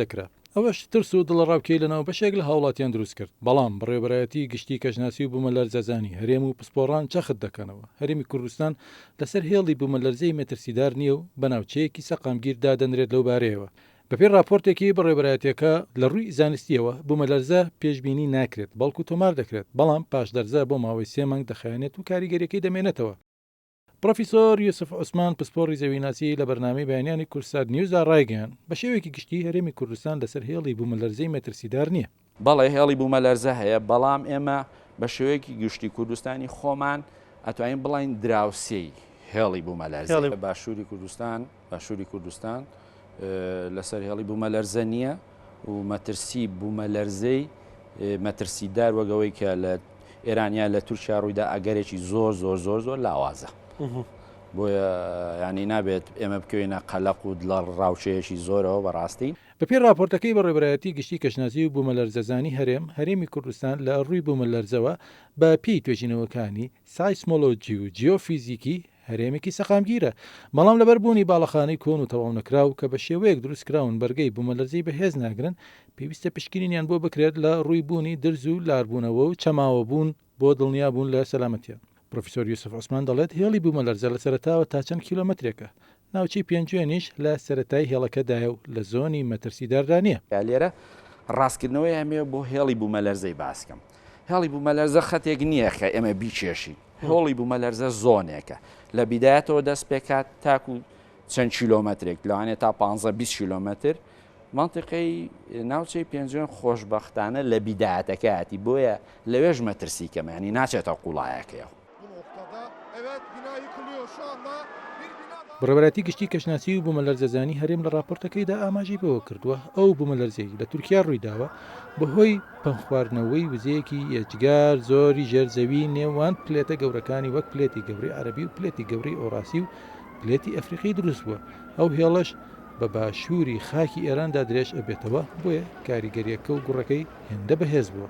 دەکرا. ئەوەش ترس و دڵڕاوکەی لەناو بەشێک لە هاوڵاتیان دروست کرد. بەڵام بەڕێوەبەرایەتی گشتی کەژناسی و بوومەلەرزەزانی هەرێم و پسپۆڕان چەخت دەکەنەوە. هەرێمی کوردستان لەسەر هێڵی بوومەلەرزەی مەترسیدار نییە و بەناوچەیەکی سەقامگیر دادەنرێت لەو بارەیەوە. بەپێی راپۆرتێکی بەڕێوەبەرایەتیەکە لە ڕووی زانستیەوە بوومەلەرزە پێشبینی ناکرێت بەڵکو تۆمار دەکرێت، بەڵام پاشدەرزە بۆ ماوەی 3 مانگ دەخایەنێت و کاریگەریەکەی دەمێنێتەوە. پرۆفیسۆر یوسف عوسمان پسپۆڕی زەویناسی لە بەرنامەی بەیانیانی کورسات نیوزدا ڕایگەیاند بە شێوەیەکی گشتی هەرێمی کوردستان لەسەر هێڵی بوومەلەرزەی مەترسیدار نییە. بەڵێ هێڵی بوومەلەرزە هەیە، بەڵام ئێمە بە شێوەیەکی گشتی کوردستانی خۆمان ئەتوانین بڵین دراوسێی هێڵی بوومەلەرزە. باشووری کوردستان لەسەر هێڵی بوومەلەرزە نییە و مەترسی بوومەلەرزەی مەترسیدار وەگەوەی کە لە ئێرانیا لە تورکیا ڕوویدا ئەگەرێکی زۆر لاوازە. بۆیە ینی نابێت ئێمە بکەوێنە قەلەق و لە ڕاوچەیەکی زۆرەوە بەڕاستی. بەپێی راپۆرتەکەی بەڕێوەبەرایەتی گشتی کەژناسی و بوومەلەرزەزانی هەرێمی کوردستان لە ڕووی بوومەلەرزەوە بە پێی توێژینەوەکانی سایسمۆلۆجی و جیۆفیزیکی هەرێمێکی سەقامگیرە، بەڵام لەبەربوونی باڵەخانەی کۆن و تەواو نەکراو کە بە شێوەیەک دروستکراون بەرگەی بوومەلەرزەی بەهێز ناگرن، پێویستە پشکنینیان بۆ بکرێت لە ڕووی بوونی درز و لاربوونەوە و چەماوە بوون بۆ دڵنیابوون لە سەلامەتیە. پرۆفیسۆر یوسف عوسمان دەڵێت هێڵی بوومەلەرزە لە سەرەتاوە تا چەند کیلۆمەترێکە، ناوچەی پێنجێنیش لە سەرەتای هێڵەکەدایە و لە زۆنی مەترسیداردا نییە. لێرە ڕاستکردنەوەی ئەمێ بۆ هێڵی بوومەلەرزەی باسکەم. هێڵی بوومەلەرزە خەتێک نییە کە ئێمە بیچێشین. هێڵی بوومەلەرزە زۆنێکە لە بیدایەتەوە دەست پێکات تاکو چەند کیلۆمەترێک لەوانێت تا 15-20 کیلۆمەتر. منطقەی ناوچەی پێنجێن خۆشبەختانە لە بیدایەتەکەاتی، بۆیە لەوێژ مەترسی کەمە، ینی ناچێتە قوڵایەکەیەوە. بەڕێوەبەرایەتی گشتی کەژناسی و بوومەلەرزەزانی هەرێم لە راپۆرتەکەیدا ئاماژەی بەوە کردووە ئەو بوومەلەرزەی لە تورکیا ڕوویداوە بەهۆی پەنخواردنەوەی وزەیەکی یەجگار زۆری ژێرزەوی نێوان پلێتە گەورەکانی وەک پلێتی گەورەی عەرەبی و پلێتی گەورەی ئۆراسی و پلێتی ئەفریقی دروست بووە. ئەو هێڵەش بە باشووری خاکی ئێراندا درێژ ئەبێتەوە، بۆیە کاریگەریەکە و گوڕەکەی هێندە بەهێز بووە.